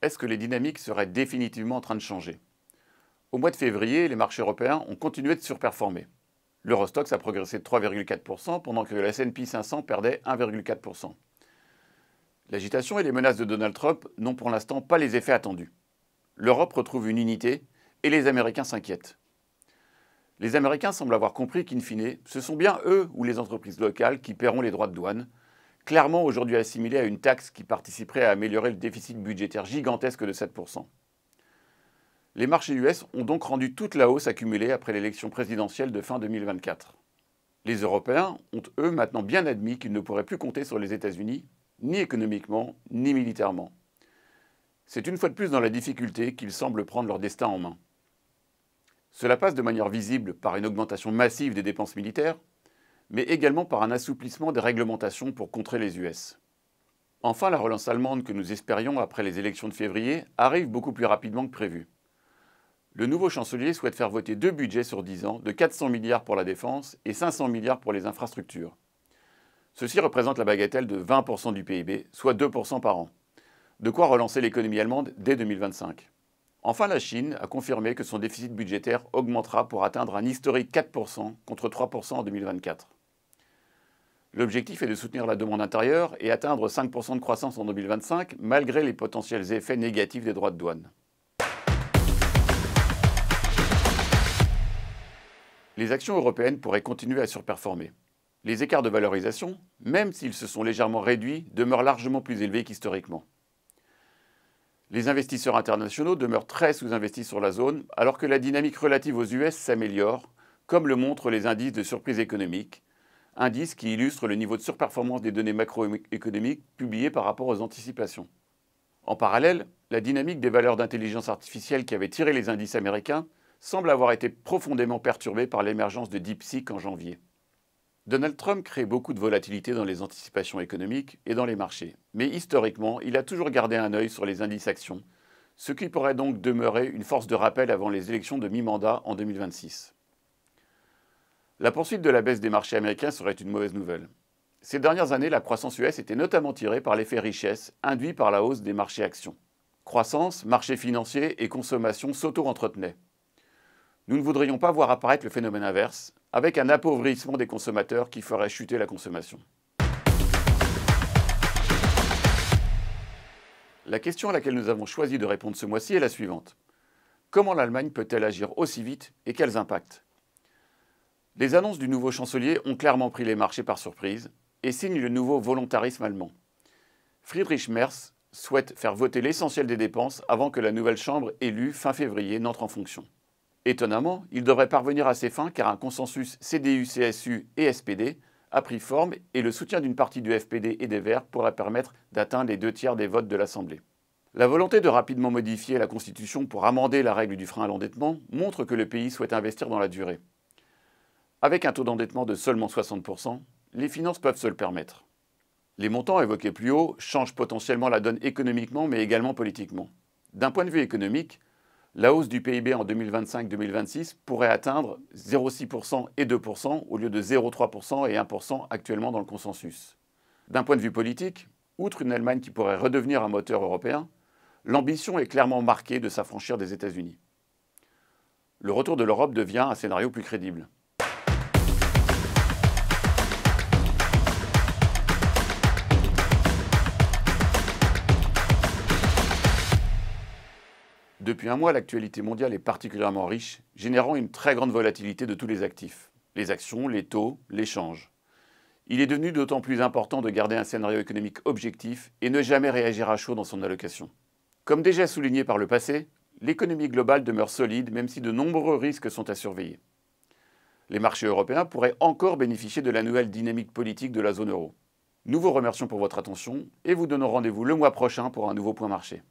est-ce que les dynamiques seraient définitivement en train de changer? Au mois de février, les marchés européens ont continué de surperformer. L'Eurostoxx a progressé de 3,4% pendant que le S&P 500 perdait 1,4%. L'agitation et les menaces de Donald Trump n'ont pour l'instant pas les effets attendus. L'Europe retrouve une unité et les Américains s'inquiètent. Les Américains semblent avoir compris qu'in fine, ce sont bien eux ou les entreprises locales qui paieront les droits de douane, clairement aujourd'hui assimilés à une taxe qui participerait à améliorer le déficit budgétaire gigantesque de 7%. Les marchés US ont donc rendu toute la hausse accumulée après l'élection présidentielle de fin 2024. Les Européens ont, eux, maintenant bien admis qu'ils ne pourraient plus compter sur les États-Unis, ni économiquement, ni militairement. C'est une fois de plus dans la difficulté qu'ils semblent prendre leur destin en main. Cela passe de manière visible par une augmentation massive des dépenses militaires, mais également par un assouplissement des réglementations pour contrer les US. Enfin, la relance allemande que nous espérions après les élections de février arrive beaucoup plus rapidement que prévu. Le nouveau chancelier souhaite faire voter 2 budgets sur 10 ans de 400 milliards pour la défense et 500 milliards pour les infrastructures. Ceci représente la bagatelle de 20% du PIB, soit 2% par an. De quoi relancer l'économie allemande dès 2025. Enfin, la Chine a confirmé que son déficit budgétaire augmentera pour atteindre un historique 4% contre 3% en 2024. L'objectif est de soutenir la demande intérieure et atteindre 5% de croissance en 2025 malgré les potentiels effets négatifs des droits de douane. Les actions européennes pourraient continuer à surperformer. Les écarts de valorisation, même s'ils se sont légèrement réduits, demeurent largement plus élevés qu'historiquement. Les investisseurs internationaux demeurent très sous-investis sur la zone, alors que la dynamique relative aux US s'améliore, comme le montrent les indices de surprise économique, indices qui illustrent le niveau de surperformance des données macroéconomiques publiées par rapport aux anticipations. En parallèle, la dynamique des valeurs d'intelligence artificielle qui avaient tiré les indices américains semble avoir été profondément perturbée par l'émergence de DeepSeek en janvier. Donald Trump crée beaucoup de volatilité dans les anticipations économiques et dans les marchés, mais historiquement, il a toujours gardé un œil sur les indices actions, ce qui pourrait donc demeurer une force de rappel avant les élections de mi-mandat en 2026. La poursuite de la baisse des marchés américains serait une mauvaise nouvelle. Ces dernières années, la croissance US était notamment tirée par l'effet richesse induit par la hausse des marchés actions. Croissance, marchés financiers et consommation s'auto-entretenaient. Nous ne voudrions pas voir apparaître le phénomène inverse, avec un appauvrissement des consommateurs qui ferait chuter la consommation. La question à laquelle nous avons choisi de répondre ce mois-ci est la suivante. Comment l'Allemagne peut-elle agir aussi vite et quels impacts? Les annonces du nouveau chancelier ont clairement pris les marchés par surprise et signent le nouveau volontarisme allemand. Friedrich Merz souhaite faire voter l'essentiel des dépenses avant que la nouvelle chambre élue fin février n'entre en fonction. Étonnamment, il devrait parvenir à ses fins car un consensus CDU-CSU et SPD a pris forme et le soutien d'une partie du FPD et des Verts pourrait permettre d'atteindre les 2 tiers des votes de l'Assemblée. La volonté de rapidement modifier la Constitution pour amender la règle du frein à l'endettement montre que le pays souhaite investir dans la durée. Avec un taux d'endettement de seulement 60%, les finances peuvent se le permettre. Les montants évoqués plus haut changent potentiellement la donne économiquement mais également politiquement. D'un point de vue économique, la hausse du PIB en 2025-2026 pourrait atteindre 0,6% et 2% au lieu de 0,3% et 1% actuellement dans le consensus. D'un point de vue politique, outre une Allemagne qui pourrait redevenir un moteur européen, l'ambition est clairement marquée de s'affranchir des États-Unis. Le retour de l'Europe devient un scénario plus crédible. Depuis un mois, l'actualité mondiale est particulièrement riche, générant une très grande volatilité de tous les actifs. Les actions, les taux, les changes. Il est devenu d'autant plus important de garder un scénario économique objectif et ne jamais réagir à chaud dans son allocation. Comme déjà souligné par le passé, l'économie globale demeure solide même si de nombreux risques sont à surveiller. Les marchés européens pourraient encore bénéficier de la nouvelle dynamique politique de la zone euro. Nous vous remercions pour votre attention et vous donnons rendez-vous le mois prochain pour un nouveau point marché.